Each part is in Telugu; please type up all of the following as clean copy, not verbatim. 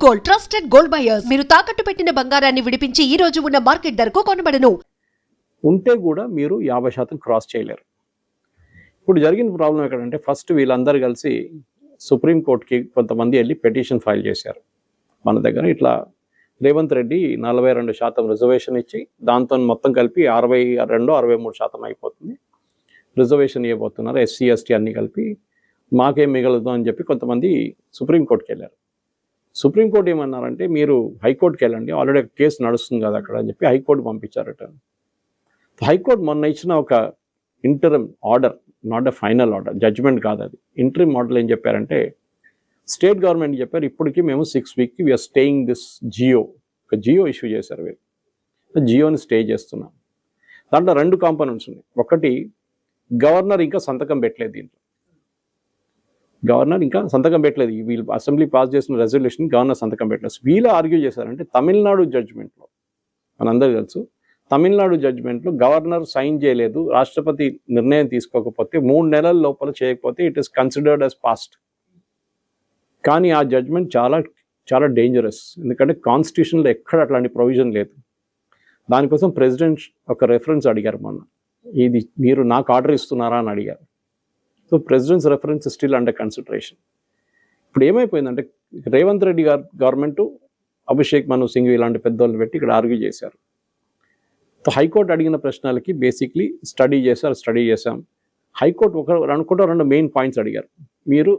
Gold, trusted gold buyers. మీరు తాకట్టు పెట్టిన బంగారాన్ని విడిపించి ఈ రోజు ఉన్న మార్కెట్ ధరకు కొనబడను. ఉంటే కూడా మీరు 50% క్రాస్ చేయలేరు. ఇప్పుడు జరిగిన ప్రాబ్లం ఎక్కడంటే ఫస్ట్ వీళ్ళందరూ కలిసి సుప్రీంకోర్టుకి కొంతమంది వెళ్ళి పెటిషన్ ఫైల్ చేశారు. మన దగ్గర ఇట్లా రేవంత్ రెడ్డి 42% రిజర్వేషన్ ఇచ్చి దాంతో మొత్తం కలిపి 62-63% అయిపోతుంది, రిజర్వేషన్ ఇవ్వబోతున్నారు, ఎస్సీ ఎస్టీ అన్నీ కలిపి మాకేం మిగలదు అని చెప్పి కొంతమంది సుప్రీంకోర్టుకి వెళ్ళారు. సుప్రీంకోర్టు ఏమన్నారంటే మీరు హైకోర్టుకి వెళ్ళండి, ఆల్రెడీ కేసు నడుస్తుంది కదా అక్కడ అని చెప్పి హైకోర్టు పంపించారట. హైకోర్టు మొన్న ఇచ్చిన ఒక interim order, not a final order, judgment కాదు అది, ఇంటరిమ్ ఆర్డర్ ఏం చెప్పారంటే స్టేట్ గవర్నమెంట్ చెప్పారు ఇప్పటికీ మేము 6 వీక్కి వీఆర్ స్టేయింగ్ దిస్ జియో, ఒక జియో ఇష్యూ చేశారు వీళ్ళు, జియోని స్టే చేస్తున్నాం. దాంట్లో 2 కాంపోనెంట్స్ ఉన్నాయి. ఒకటి గవర్నర్ ఇంకా సంతకం పెట్టలేదు, దీంట్లో గవర్నర్ ఇంకా సంతకం పెట్టలేదు, వీళ్ళు అసెంబ్లీ పాస్ చేసిన రెజల్యూషన్ గవర్నర్ సంతకం పెట్టలేదు. వీళ్ళు ఆర్గ్యూ చేశారంటే తమిళనాడు జడ్జ్మెంట్లో, మనందరూ తెలుసు తమిళనాడు జడ్జ్మెంట్లో గవర్నర్ సైన్ చేయలేదు, రాష్ట్రపతి నిర్ణయం తీసుకోకపోతే 3 నెలల లోపల చేయకపోతే it is considered as past. కానీ ఆ జడ్జ్మెంట్ చాలా చాలా డేంజరస్, ఎందుకంటే కాన్స్టిట్యూషన్లో ఎక్కడ అట్లాంటి ప్రొవిజన్ లేదు. దానికోసం ప్రెసిడెంట్ ఒక రెఫరెన్స్ అడిగారు మొన్న, ఇది మీరు నాకు ఆర్డర్ ఇస్తున్నారా అని అడిగారు. So presidents reference still under consideration. ఇప్పుడు ఏమైపోయిందంటే రేవంత్ రెడ్డి గవర్నమెంట్ అభిషేక్ మను సింఘ్వి ఇలాంటి పెద్దోళ్ళు పెట్టి ఇక్కడ ఆర్గ్యూ చేశారు. సో హైకోర్టు అడిగిన ప్రశ్నలకి బేసిక్లీ స్టడీ చేశాం. హైకోర్టు రెండు మెయిన్ పాయింట్స్ అడిగారు. మీరు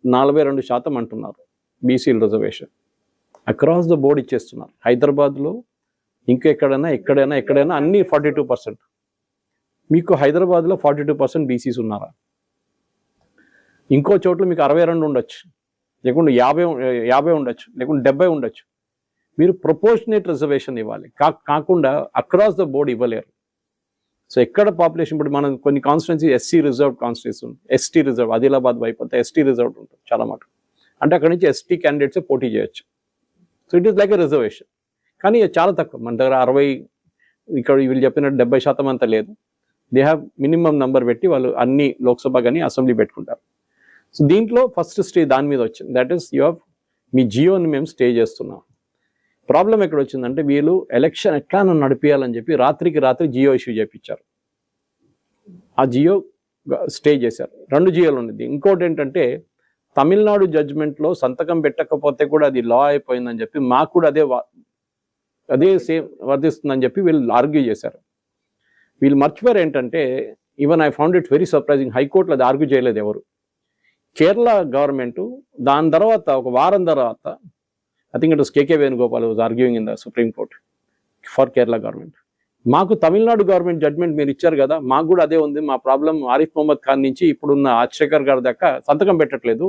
42% అంటున్నారు బీసీల రిజర్వేషన్, అక్రాస్ ద బోర్డ్ ఇచ్చేస్తున్నారు. హైదరాబాద్లో ఇంకా ఎక్కడైనా అన్ని 42%. మీకు హైదరాబాద్లో 42% బీసీస్ ఉన్నారా? ఇంకో చోట్ల మీకు 62 ఉండొచ్చు, లేకుంటే 50 ఉండొచ్చు, లేకుంటే 70 ఉండొచ్చు. మీరు ప్రపోర్షనేట్ రిజర్వేషన్ ఇవ్వాలి, కాకుండా అక్రాస్ ద బోర్డ్ ఇవ్వలేరు. సో ఎక్కడ పాపులేషన్, ఇప్పుడు మనం కొన్ని కాన్స్టిట్యున్సీ ఎస్సీ రిజర్వ్డ్ కాన్స్టిట్యూన్సీ ఉంది, ఎస్టీ రిజర్వ్, ఆదిలాబాద్ వైపు అంతా ఎస్టీ రిజర్వ్డ్ ఉంటుంది చాలా మటుకు, అంటే అక్కడ నుంచి ఎస్టీ క్యాండిడేట్సే పోటీ చేయొచ్చు. So it is like a reservation. కానీ చాలా తక్కువ, మన దగ్గర 60, ఇక్కడ వీళ్ళు చెప్పినట్టు 70% అంతా లేదు. దే హ్యావ్ మినిమం నెంబర్ పెట్టి వాళ్ళు అన్ని లోక్సభ కానీ అసెంబ్లీ పెట్టుకుంటారు. సో దీంట్లో ఫస్ట్ స్టే దాని మీద వచ్చింది, దట్ ఈస్ మీ జియోని మేము స్టే చేస్తున్నాం. ప్రాబ్లం ఎక్కడ వచ్చిందంటే వీళ్ళు ఎలక్షన్ ఎట్లా నడిపించాలని చెప్పి రాత్రికి రాత్రి జియో ఇష్యూ చేయించారు. ఆ జియో స్టే చేశారు. 2 జియోలు ఉండేది. ఇంకోటి ఏంటంటే తమిళనాడు జడ్జ్మెంట్లో సంతకం పెట్టకపోతే కూడా అది లా అయిపోయిందని చెప్పి మాకు కూడా అదే సేమ్ వర్తిస్తుందని చెప్పి వీళ్ళు ఆర్గ్యూ చేశారు. వీళ్ళు మర్చిపోయారు ఏంటంటే, even I found it very surprising, హైకోర్టులో అది ఆర్గ్యూ చేయలేదు ఎవరు. కేరళ గవర్నమెంట్ దాని తర్వాత ఒక వారం తర్వాత, I think it was KK Venugopal was arguing in the supreme court for Kerala government. మాకు తమిళనాడు గవర్నమెంట్ జడ్జ్మెంట్ మీరు ఇచ్చారు కదా, మాకు కూడా అదే ఉంది, మా ప్రాబ్లం ఆరిఫ్ మొహమ్మద్ ఖాన్ నుంచి ఇప్పుడున్న రాజశేఖర్ గారి దాకా సంతకం పెట్టట్లేదు,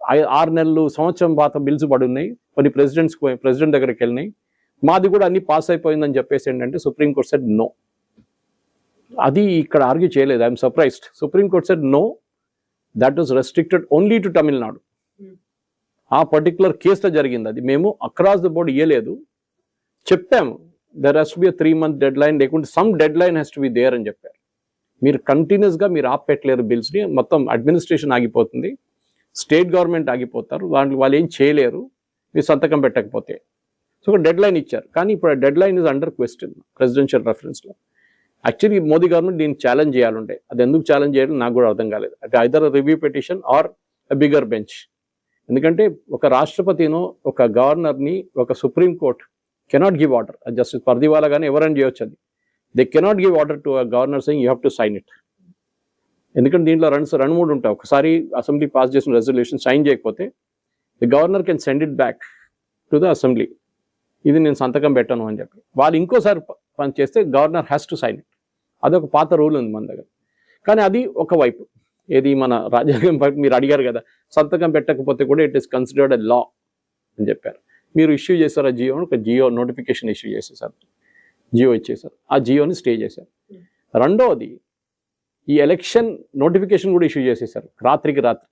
6 నెలలు సంవత్సరం పాత బిల్స్ పడి ఉన్నాయి, కొన్ని ప్రెసిడెంట్ దగ్గరికి వెళ్ళినాయి, మాది కూడా అన్ని పాస్ అయిపోయిందని చెప్పేసి ఏంటంటే సుప్రీం కోర్ట్ సెడ్ నో. అది ఇక్కడ ఆర్గ్యూ చేయలేదు. I'm surprised. Supreme court said no, that was restricted only to Tamil Nadu. ఆ పర్టికులర్ కేసులో జరిగింది అది. మేము అక్రాస్ ద బోర్డ్ ఇవ్వలేదు, చెప్పాము there has to be 3 month deadline, లేకుంటే some deadline has to be there అని చెప్పారు. మీరు కంటిన్యూస్గా మీరు ఆపెట్టలేరు బిల్స్ని, మొత్తం అడ్మినిస్ట్రేషన్ ఆగిపోతుంది, స్టేట్ గవర్నమెంట్ ఆగిపోతారు, వాళ్ళు ఏం చేయలేరు మీరు సంతకం పెట్టకపోతే. సో ఒక డెడ్ లైన్ ఇచ్చారు. కానీ ఇప్పుడు ఆ deadline is under question presidential రెఫరెన్స్లో. యాక్చువల్లీ మోదీ గవర్నమెంట్ దీన్ని ఛాలెంజ్ చేయాలంటే అది ఎందుకు ఛాలెంజ్ చేయడం నాకు కూడా అర్థం కాలేదు. అంటే either review petition or bigger bench. ఎందుకంటే ఒక రాష్ట్రపతిను, ఒక గవర్నర్ని, ఒక supreme court cannot give order. Justice Pardiwala కానీ ఎవరైనా చేయొచ్చు అది. They cannot give order to governor saying you have to sign it. ఎందుకంటే దీంట్లో 2-3 ఉంటాయి. ఒకసారి అసెంబ్లీ పాస్ చేసిన రెజల్యూషన్ సైన్ చేయకపోతే the governor can send it back to the assembly, ఇది నేను సంతకం పెట్టను అని చెప్పి. వాళ్ళు ఇంకోసారి పని చేస్తే governor has to sign it. అదొక పాత రూల్ ఉంది మన దగ్గర. కానీ అది ఒకవైపు, ఏది మన రాజ్యాంగం మీరు అడిగారు కదా, సంతకం పెట్టకపోతే కూడా ఇట్ ఈస్ కన్సిడర్డ్ ఎ లా అని చెప్పారు. మీరు ఇష్యూ చేశారు ఆ జియోని, ఒక జియో నోటిఫికేషన్ ఇష్యూ చేసేసారు, జియో ఇచ్చేసారు, ఆ జియోని స్టే చేశారు. రెండవది ఈ ఎలక్షన్ నోటిఫికేషన్ కూడా ఇష్యూ చేసేసారు రాత్రికి రాత్రి.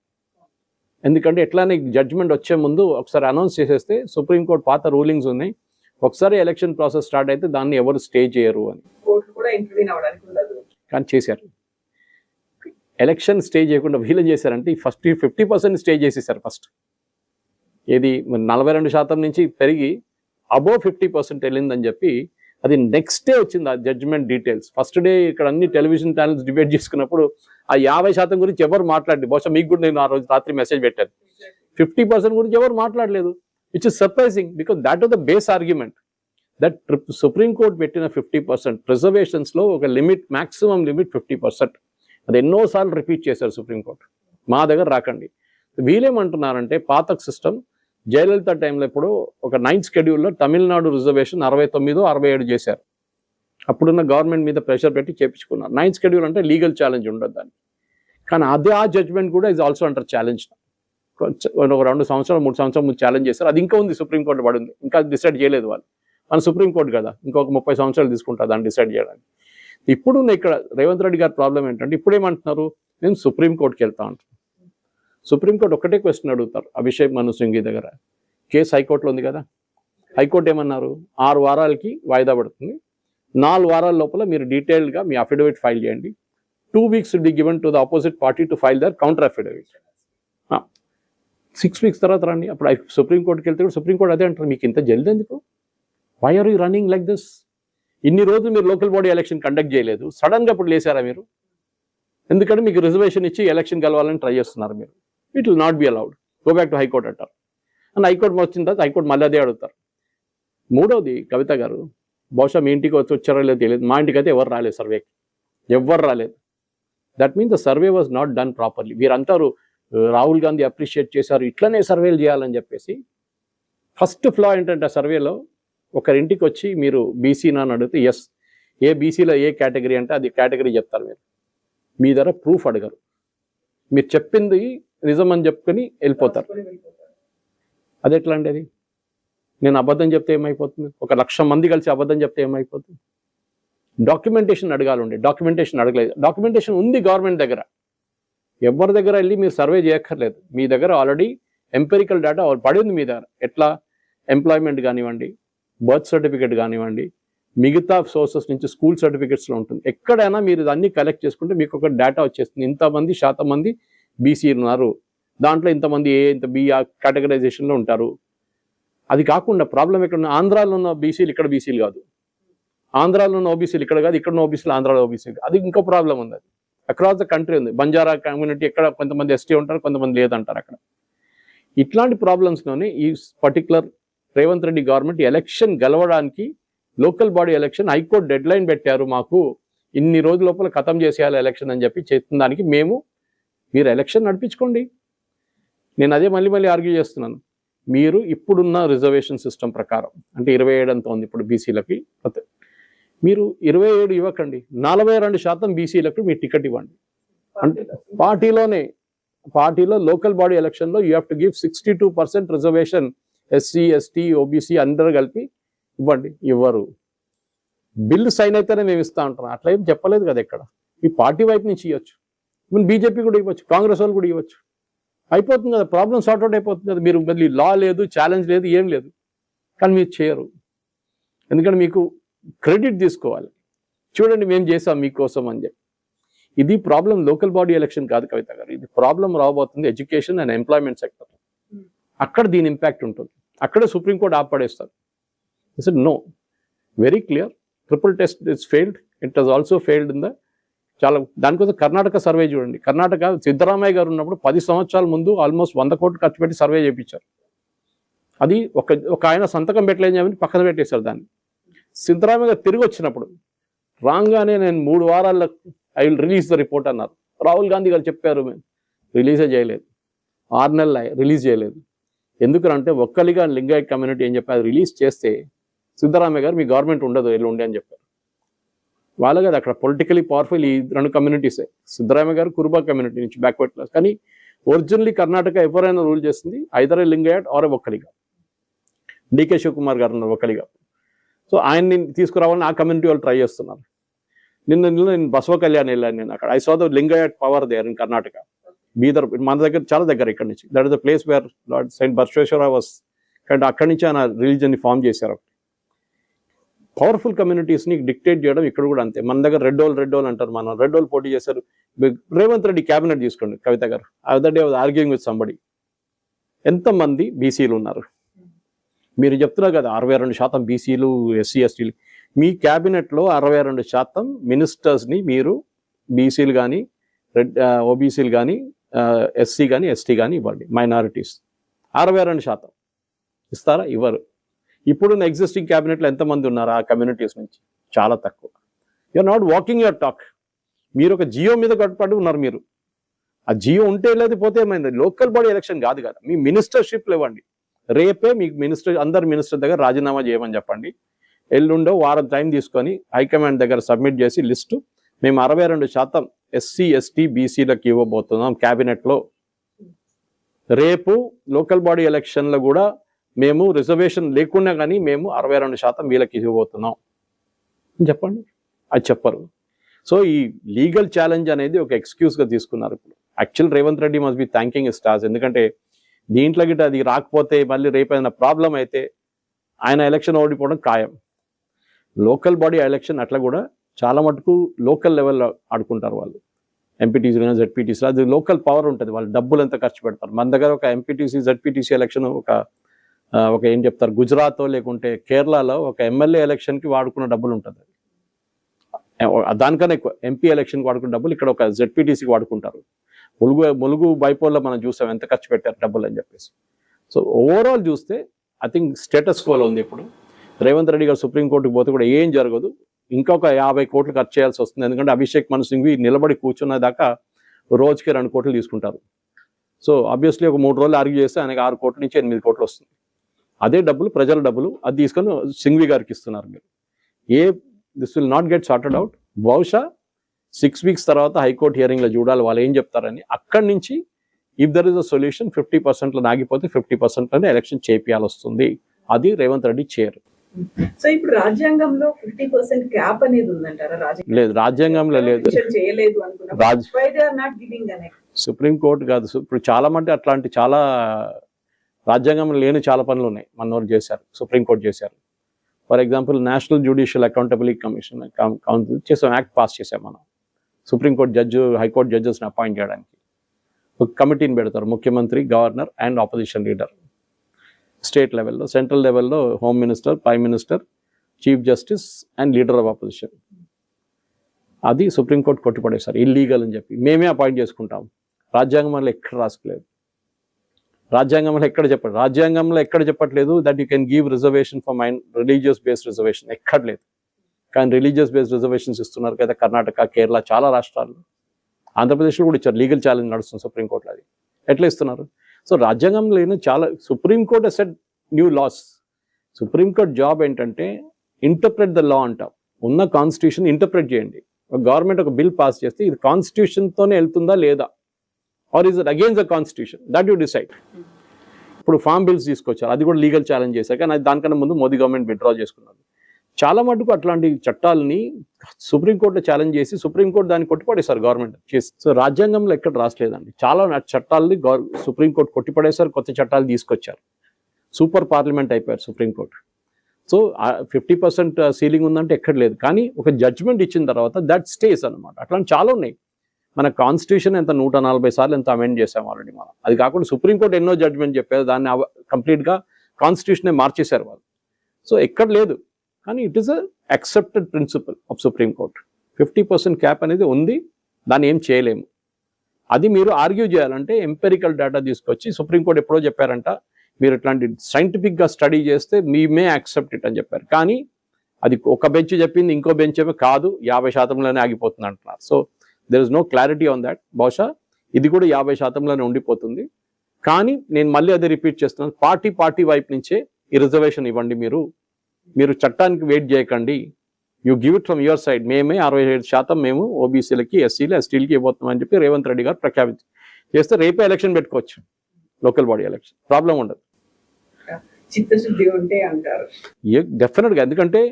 ఎందుకంటే ఎట్లానే జడ్జ్మెంట్ వచ్చే ముందు ఒకసారి అనౌన్స్ చేసేస్తే సుప్రీంకోర్టు పాత రూలింగ్స్ ఉన్నాయి, ఒకసారి ఎలక్షన్ ప్రాసెస్ స్టార్ట్ అయితే దాన్ని ఎవరు స్టే చేయరు అని. కానీ చేశారు. ఎలక్షన్ స్టే చేయకుండా వీళ్ళు చేశారంటే ఫస్ట్ 50% స్టే చేసేసారు. ఫస్ట్ ఇది 42% నుంచి పెరిగి అబోవ్ 50% వెళ్ళిందని చెప్పి అది నెక్స్ట్ డే వచ్చింది ఆ జడ్జిమెంట్ డీటెయిల్స్. ఫస్ట్ డే ఇక్కడ అన్ని టెలివిజన్ ఛానల్స్ డిబేట్ చేసుకున్నప్పుడు ఆ 50% గురించి ఎవరు మాట్లాడలేదు. బహుశా మీకు కూడా నేను ఆ రోజు రాత్రి మెసేజ్ పెట్టాను. 50% గురించి ఎవరు మాట్లాడలేదు, which is surprising because that was the base argument that supreme court పెట్టిన 50% రిజర్వేషన్స్ లో ఒక లిమిట్, మాక్సిమం లిమిట్ 50%. అది ఎన్నోసార్లు రిపీట్ చేశారు సుప్రీంకోర్టు. మా దగ్గర రాకండి. వీళ్ళేమంటున్నారంటే పాత సిస్టమ్ జయలలిత టైంలో ఇప్పుడు ఒక 9th షెడ్యూల్లో తమిళనాడు రిజర్వేషన్ 69-67 చేశారు. అప్పుడున్న గవర్నమెంట్ మీద ప్రెషర్ పెట్టి చేపించుకున్నారు. 9th షెడ్యూల్ అంటే లీగల్ ఛాలెంజ్ ఉండదు దాన్ని. కానీ అదే ఆ జడ్జ్మెంట్ కూడా ఇస్ ఆల్సో అంటారు ఛాలెంజ్. ఒక 2 సంవత్సరాలు 3 సంవత్సరాలు ముందు ఛాలెంజ్ చేశారు. అది ఇంకా ఉంది సుప్రీంకోర్టు పడింది, ఇంకా డిసైడ్ చేయలేదు వాళ్ళు. మన సుప్రీంకోర్టు కదా, ఇంకొక 30 సంవత్సరాలు తీసుకుంటారు దాన్ని డిసైడ్ చేయడానికి. ఇప్పుడు ఇక్కడ రేవంత్ రెడ్డి గారి ప్రాబ్లం ఏంటంటే ఇప్పుడు ఏమంటున్నారు, నేను సుప్రీంకోర్టుకి వెళ్తా అంటున్నాను. సుప్రీంకోర్టు ఒకటే క్వశ్చన్ అడుగుతారు అభిషేక్ మను సింఘవి దగ్గర. కేసు హైకోర్టులో ఉంది కదా, హైకోర్టు ఏమన్నారు, 6 వారాలకి వాయిదా పడుతుంది, 4 వారాల లోపల మీరు డీటెయిల్డ్గా మీ అఫిడవిట్ ఫైల్ చేయండి. 2 weeks will be given to the opposite party to file their counter affidavit. 6 weeks తర్వాత రండి. అప్పుడు సుప్రీంకోర్టుకి వెళ్తే కూడా సుప్రీంకోర్టు అదే అంటారు, మీకు ఇంత జల్ది ఎందుకు, why are you running like this? ఇన్ని రోజులు మీరు లోకల్ బాడీ ఎలక్షన్ కండక్ట్ చేయలేదు, సడన్గా ఇప్పుడు లేసారా మీరు? ఎందుకంటే మీకు రిజర్వేషన్ ఇచ్చి ఎలక్షన్ కలవాలని ట్రై చేస్తున్నారు మీరు. It will not be allowed, go back to high court అంటారు. అండ్ హైకోర్టు వచ్చిన తర్వాత హైకోర్టు మళ్ళీ అదే అడుగుతారు. మూడవది, కవిత గారు బహుశా మీ ఇంటికి వచ్చారో లేదో తెలియదు, మా ఇంటికి అయితే ఎవరు రాలేదు సర్వేకి, ఎవ్వరు రాలేదు. That means the survey was not done properly. మీరు అంటారు రాహుల్ గాంధీ అప్రిషియేట్ చేశారు ఇట్లనే సర్వేలు చేయాలని చెప్పేసి. ఫస్ట్ ఫ్లా ఏంటంటే ఆ సర్వేలో ఒకరింటికి వచ్చి మీరు బీసీనా అని అడిగితే ఎస్, ఏ బీసీలో ఏ కేటగిరీ అంటే అది కేటగిరీ చెప్తారు మీరు, మీ దగ్గర ప్రూఫ్ అడగరు, మీరు చెప్పింది నిజం అని చెప్పుకొని వెళ్ళిపోతారు. అది ఎట్లా అండి? అది నేను అబద్ధం చెప్తే ఏమైపోతుంది? 1,00,000 మంది కలిసి అబద్ధం చెప్తే ఏమైపోతుంది? డాక్యుమెంటేషన్ అడగాలండి, డాక్యుమెంటేషన్ అడగలేదు. డాక్యుమెంటేషన్ ఉంది గవర్నమెంట్ దగ్గర, ఎవరి దగ్గర వెళ్ళి మీరు సర్వే చేయక్కర్లేదు. మీ దగ్గర ఆల్రెడీ ఎంపెరికల్ డేటా పడింది మీ దగ్గర. ఎట్లా? ఎంప్లాయ్మెంట్ కానివ్వండి, బర్త్ సర్టిఫికేట్ కానివ్వండి, మిగతా సోర్సెస్ నుంచి స్కూల్ సర్టిఫికేట్స్లో ఉంటుంది. ఎక్కడైనా మీరు దాన్ని కలెక్ట్ చేసుకుంటే మీకు ఒక డేటా వచ్చేస్తుంది, ఇంతమంది శాతం మంది బీసీ ఉన్నారు, దాంట్లో ఇంతమంది ఏ ఇంత బి కేటగరైజేషన్లో ఉంటారు. అది కాకుండా ప్రాబ్లం ఎక్కడ, ఆంధ్రాలో ఉన్న బీసీలు ఇక్కడ బీసీలు కాదు, ఆంధ్రాలో ఉన్న ఓబీసీలు ఇక్కడ కాదు, ఇక్కడ ఉన్న ఓబీసీలు ఆంధ్రాలో ఓబీసీలు, అది ఇంకో ప్రాబ్లం ఉంది. అది అక్రాస్ ద కంట్రీ ఉంది. బంజారా కమ్యూనిటీ ఎక్కడ కొంతమంది ఎస్టీ ఉంటారు, కొంతమంది లేదంటారు అక్కడ. ఇట్లాంటి ప్రాబ్లమ్స్లోనే ఈ particular Revanth Reddy government election గెలవడానికి local body election high court deadline పెట్టారు, మాకు ఇన్ని రోజుల లోపల ఖతం చేసేయాలి ఎలక్షన్ అని చెప్పి చేస్తున్న దానికి మీరు ఎలక్షన్ నడిపించుకోండి. నేను అదే మళ్ళీ ఆర్గ్యూ చేస్తున్నాను. మీరు ఇప్పుడున్న రిజర్వేషన్ సిస్టమ్ ప్రకారం అంటే 27 అంత ఉంది ఇప్పుడు బీసీలకి, మీరు 27 ఇవ్వకండి, 42% బీసీలకు మీరు టికెట్ ఇవ్వండి. అంటే పార్టీలో లోకల్ బాడీ ఎలక్షన్లో you have to give 62% reservation, SC ST OBC అందరూ కలిపి ఇవ్వండి. ఇవ్వరు. బిల్లు సైన్ అయితేనే మేము ఇస్తా అంటున్నాం, అట్లా ఏం చెప్పలేదు కదా ఎక్కడ. మీ పార్టీ వైపు నుంచి ఇవ్వచ్చు, బీజేపీ కూడా ఇవ్వచ్చు, కాంగ్రెస్ వాళ్ళు కూడా ఇవ్వచ్చు, అయిపోతుంది కదా, ప్రాబ్లం సార్ట్అవుట్ అయిపోతుంది కదా. మీరు మళ్ళీ లా లేదు, ఛాలెంజ్ లేదు, ఏం లేదు, కానీ మీరు చేయరు. ఎందుకంటే మీకు క్రెడిట్ తీసుకోవాలి, చూడండి మేము చేసాం మీకోసం అని చెప్పి. ఇది ప్రాబ్లం లోకల్ బాడీ ఎలక్షన్ కాదు కవిత గారు, ఇది ప్రాబ్లం రాబోతుంది ఎడ్యుకేషన్ అండ్ ఎంప్లాయ్మెంట్ సెక్టర్. అక్కడ దీని ఇంపాక్ట్ ఉంటుంది, అక్కడే సుప్రీంకోర్టు ఆపడేస్తారు. No, very clear, triple test is failed, it has also failed in the చాలా. దానికోసం కర్ణాటక సర్వే చూడండి. కర్ణాటక సిద్ధరామయ్య గారు ఉన్నప్పుడు 10 సంవత్సరాల ముందు ఆల్మోస్ట్ 100 కోట్లు ఖర్చు పెట్టి సర్వే చేయించారు. అది ఒక ఆయన సంతకం పెట్టలేని చెప్పి పక్కన పెట్టేశారు దాన్ని. సిద్ధరామయ్య గారు తిరిగి వచ్చినప్పుడు రాగానే నేను 3 వారాల్లో I will release the report అన్నారు. రాహుల్ గాంధీ గారు చెప్పారు, మేము రిలీజే చేయలేదు, 6 నెలలు రిలీజ్ చేయలేదు. ఎందుకంటే ఒక్కలిగా లింగాయత్ కమ్యూనిటీ ఏం చెప్పారు, రిలీజ్ చేస్తే సిద్ధరామయ్య గారు మీ గవర్నమెంట్ ఉండదు ఎల్లుండి అని చెప్పారు. వాళ్ళు కదా అక్కడ పొలిటికలీ పవర్ఫుల్ ఈ 2 కమ్యూనిటీసే, సిద్ధరామయ్య గారు కురుబా కమ్యూనిటీ నుంచి బ్యాక్వర్డ్ క్లాస్. కానీ ఒరిజినల్లీ కర్ణాటక ఎవరైనా రూల్ చేస్తుంది ఐదర్ లింగాయత్ ఆర్ ఒక్కలిగా. డికే శివకుమార్ గారు ఉన్నారు ఒక్కలిగా. సో ఆయన్ని తీసుకురావాలని ఆ కమ్యూనిటీ వాళ్ళు ట్రై చేస్తున్నారు. నేను బసవ కళ్యాణ్ వెళ్ళాను, నేను అక్కడ I saw the Lingayat power there in Karnataka. Bidar మన దగ్గర చాలా దగ్గర ఇక్కడ నుంచి, that is the place where lord saint Basaveshwara was. And అక్కడి నుంచి ఆయన రిలీజన్ని ఫామ్ చేశారు. పవర్ఫుల్ కమ్యూనిటీస్ని డిక్టేట్ చేయడం ఇక్కడ కూడా అంతే. మన దగ్గర రెడ్ హోల్ అంటారు, మన రెడ్ హోల్ పోటీ చేశారు. రేవంత్ రెడ్డి క్యాబినెట్ తీసుకోండి కవిత గారు. Other day was arguing with somebody, ఎంతమంది బీసీలు ఉన్నారు? మీరు చెప్తున్నారు కదా 62% బీసీలు, ఎస్సీ ఎస్టీలు. మీ క్యాబినెట్లో 62% మినిస్టర్స్ని మీరు బీసీలు కానీ, ఓబీసీలు కానీ, ఎస్సీ కానీ, ఎస్టీ కానీ ఇవ్వండి. మైనారిటీస్ 62% ఇస్తారా? ఇవ్వరు. ఇప్పుడున్న ఎగ్జిస్టింగ్ క్యాబినెట్లో ఎంతమంది ఉన్నారు ఆ కమ్యూనిటీస్ నుంచి? చాలా తక్కువ. You're not walking your talk. మీరు ఒక జియో మీద కట్టుబడి ఉన్నారు. మీరు ఆ జియో ఉంటే లేదు, పోతే ఏమైంది? లోకల్ బాడీ ఎలక్షన్ కాదు కదా, మీ మినిస్టర్షిప్లు ఇవ్వండి. రేపే మీకు అందరు మినిస్టర్ దగ్గర రాజీనామా చేయమని చెప్పండి. ఎల్లుండో వారం టైం తీసుకొని హైకమాండ్ దగ్గర సబ్మిట్ చేసి లిస్టు, మేము 62% ఎస్సీ ఎస్టీ బీసీలకు ఇవ్వబోతున్నాం క్యాబినెట్లో. రేపు లోకల్ బాడీ ఎలక్షన్లో కూడా మేము రిజర్వేషన్ లేకుండా కానీ మేము 62% వీళ్ళకి ఇవ్వబోతున్నాం చెప్పండి. అది చెప్పరు. సో ఈ లీగల్ ఛాలెంజ్ అనేది ఒక ఎక్స్క్యూజ్గా తీసుకున్నారు. ఇప్పుడు actual Revanth Reddy must be thanking stars. ఎందుకంటే దీంట్లో గిట్ట అది రాకపోతే మళ్ళీ రేపు ఏదైనా ప్రాబ్లం అయితే ఆయన ఎలక్షన్ ఓడిపోవడం ఖాయం. లోకల్ బాడీ ఎలక్షన్ అట్లా కూడా చాలా మటుకు లోకల్ లెవెల్లో ఆడుకుంటారు వాళ్ళు. ఎంపీటీసీ కానీ జెడ్పీటీసీ, అది లోకల్ పవర్ ఉంటుంది. వాళ్ళు డబ్బులు ఎంత ఖర్చు పెడతారు. మన దగ్గర ఒక ఎంపీటీసీ జెడ్పీటీసీ ఎలక్షన్ ఒక ఏం చెప్తారు, గుజరాత్ లేకుంటే కేరళలో ఒక ఎమ్మెల్యే ఎలక్షన్కి వాడుకున్న డబ్బులు ఉంటుంది. దానికన్నా ఎక్కువ ఎంపీ ఎలక్షన్కి వాడుకున్న డబ్బులు ఇక్కడ ఒక జెడ్పీటీసీకి వాడుకుంటారు. ములుగు బైపోల్లో మనం చూసాం ఎంత ఖర్చు పెట్టారు డబ్బులు అని చెప్పేసి. సో ఓవరాల్ చూస్తే ఐ థింక్ స్టేటస్ కోలో ఉంది. ఇప్పుడు రేవంత్ రెడ్డి గారు సుప్రీంకోర్టుకు పోతే కూడా ఏం జరగదు. ఇంకొక 50 కోట్లు ఖర్చు చేయాల్సి వస్తుంది. ఎందుకంటే అభిషేక్ మను సింఘ్వి నిలబడి కూర్చున్న దాకా రోజుకి 2 కోట్లు తీసుకుంటారు. సో ఆబ్వియస్లీ ఒక 3 రోజులు ఆర్గ్యూ చేస్తే ఆయనకి 6 కోట్ల నుంచి 8 కోట్లు వస్తుంది. అదే డబ్బులు ప్రజల డబ్బులు, అది తీసుకొని సింఘ్వి గారికి ఇస్తున్నారు మీరు. This will not get sorted out. బహుశా 6 వీక్స్ తర్వాత హైకోర్టు హియరింగ్లో చూడాలి వాళ్ళు ఏం చెప్తారని. అక్కడి నుంచి if there is a solution 50%లో ఆగిపోతే 50%లోనే ఎలక్షన్ చేపియాల్సి వస్తుంది. అది రేవంత్ రెడ్డి చేయరు. సో ఇప్పుడు రాజ్యాంగంలో 50% క్యాప్ అనేది ఉందంటారా? లేదు, రాజ్యాంగంలో లేదు. సుప్రీంకోర్టు కాదు. ఇప్పుడు చాలా మంది అట్లాంటి చాలా రాజ్యాంగంలో లేని చాలా పనులు ఉన్నాయి. మనోరు చేశారు, సుప్రీంకోర్టు చేశారు. For example national judicial accountability commission council చేసాం, యాక్ట్ పాస్ చేసాం మనం. సుప్రీంకోర్టు జడ్జి, హైకోర్టు జడ్జెస్ని అపాయింట్ చేయడానికి ఒక కమిటీని పెడతారు. ముఖ్యమంత్రి, governor and opposition leader. State లెవెల్లో, సెంట్రల్ లెవెల్లో home minister, prime minister, chief justice and leader of opposition. అది సుప్రీంకోర్టు కొట్టిపడేశారు ఇల్లీగల్ అని చెప్పి. మేమే అపాయింట్ చేసుకుంటాం. రాజ్యాంగంలో ఎక్కడ రాసుకోలేదు. రాజ్యాంగంలో ఎక్కడ చెప్పట్లేదు that you can give reservation for religious based reservation. ఎక్కడ లేదు. కానీ రిలీజియస్ బేస్డ్ రిజర్వేషన్స్ ఇస్తున్నారు కదా కర్ణాటక, కేరళ, చాలా రాష్ట్రాల్లో. ఆంధ్రప్రదేశ్లో కూడా ఇచ్చారు. లీగల్ ఛాలెంజ్ నడుస్తుంది సుప్రీంకోర్టులో. అది ఎట్లా ఇస్తున్నారు? సో రాజ్యాంగంలో లేని చాలా, supreme court set new laws. Supreme court job ఏంటంటే ఇంటర్ప్రెట్ ద లా అంటాం. ఉన్న కాన్స్టిట్యూషన్ ఇంటర్ప్రెట్ చేయండి. గవర్నమెంట్ ఒక బిల్ పాస్ చేస్తే ఇది కాన్స్టిట్యూషన్తోనే వెళ్తుందా లేదా, or is it against the constitution, that you decide. ఇప్పుడు ఫామ్ బిల్స్ తీసుకొచ్చారు, అది కూడా లీగల్ ఛాలెంజ్ చేశారు. కానీ దానికన్నా ముందు మోదీ గవర్నమెంట్ విత్డ్రా చేసుకున్నారు. చాలా మటుకు అట్లాంటి చట్టాలని సుప్రీంకోర్టులో ఛాలెంజ్ చేసి సుప్రీంకోర్టు దాన్ని కొట్టిపడేశారు గవర్నమెంట్ చేసి. సో రాజ్యాంగంలో ఎక్కడ రాసలేదండి. చాలా చట్టాలని సుప్రీంకోర్టు కొట్టిపడేశారు, కొత్త చట్టాలు తీసుకొచ్చారు. సూపర్ పార్లమెంట్ అయిపోయారు సుప్రీంకోర్టు. సో 50% సీలింగ్ ఉందంటే ఎక్కడ లేదు. కానీ ఒక జడ్జ్మెంట్ ఇచ్చిన తర్వాత దట్ స్టేస్ అనమాట. అట్లాంటి చాలా ఉన్నాయి. మన కాన్స్టిట్యూషన్ ఎంత 140 సార్లు ఎంత అమెండ్ చేసాం ఆల్రెడీ మనం. అది కాకుండా సుప్రీంకోర్టు ఎన్నో జడ్జ్మెంట్ చెప్పారు, దాన్ని కంప్లీట్గా కాన్స్టిట్యూషనే మార్చేశారు వాళ్ళు. సో ఎక్కడ లేదు. కానీ it is a accepted principle of supreme court. 50% cap అనేది ఉంది, దాన్ని ఏం చేయలేము. అది మీరు ఆర్గ్యూ చేయాలంటే ఎంపెరికల్ డేటా తీసుకొచ్చి, సుప్రీంకోర్టు ఎప్పుడో చెప్పారంట మీరు ఇట్లాంటి సైంటిఫిక్గా స్టడీ చేస్తే మీ మే యాక్సెప్ట్ ఇట్ అని చెప్పారు. కానీ అది ఒక బెంచ్ చెప్పింది, ఇంకో బెంచ్ ఏమో కాదు 50%లోనే ఆగిపోతుంది అంటున్నారు. So there is no clarity on that. బహుశా ఇది కూడా 50%లోనే ఉండిపోతుంది. కానీ నేను మళ్ళీ అది రిపీట్ చేస్తున్నాను, పార్టీ వైపు నుంచే ఈ రిజర్వేషన్ ఇవ్వండి. మీరు చట్టానికి వెయిట్ చేయకండి. You give it from your side. మేమే 67% మేము ఓబీసీలకి, ఎస్సీలు, ఎస్టీలకి ఇవ్వబోతున్నామని చెప్పి రేవంత్ రెడ్డి గారు ప్రఖ్యాపించి చేస్తే రేపే ఎలక్షన్ పెట్టుకోవచ్చు. లోకల్ బాడీ ఎలక్షన్ ప్రాబ్లం ఉండదు. చిత్తశుద్ధి ఉంటే అంటారు డెఫినెట్గా. ఎందుకంటే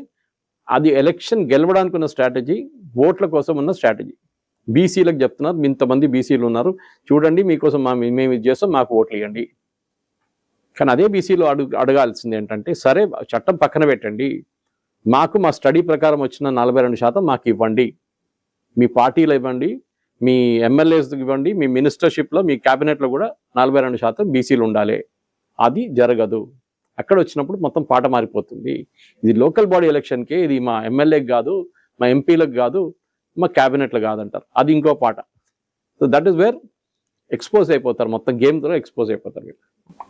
అది ఎలక్షన్ గెలవడానికి ఉన్న స్ట్రాటజీ, ఓట్ల కోసం ఉన్న స్ట్రాటజీ. బీసీలకు చెప్తున్నారు, ఇంతమంది బీసీలు ఉన్నారు చూడండి, మీకోసం మేము ఇది చేస్తాం, మాకు ఓట్లు ఇవ్వండి. కానీ అదే బీసీలో అడగాల్సింది ఏంటంటే, సరే చట్టం పక్కన పెట్టండి, మాకు మా స్టడీ ప్రకారం వచ్చిన 42% మాకు ఇవ్వండి, మీ పార్టీలో ఇవ్వండి, మీ ఎమ్మెల్యేస్ ఇవ్వండి, మీ మినిస్టర్షిప్లో, మీ క్యాబినెట్లో కూడా 42% బీసీలు ఉండాలి. అది జరగదు. అక్కడ వచ్చినప్పుడు మొత్తం పాట మారిపోతుంది. ఇది లోకల్ బాడీ ఎలక్షన్కే, ఇది మా ఎమ్మెల్యేకి కాదు, మా ఎంపీలకు కాదు, మా క్యాబినెట్లు కాదంటారు. అది ఇంకో పాట. So that is where expose అయిపోతారు, మొత్తం గేమ్ ద్వారా ఎక్స్పోజ్ అయిపోతారు.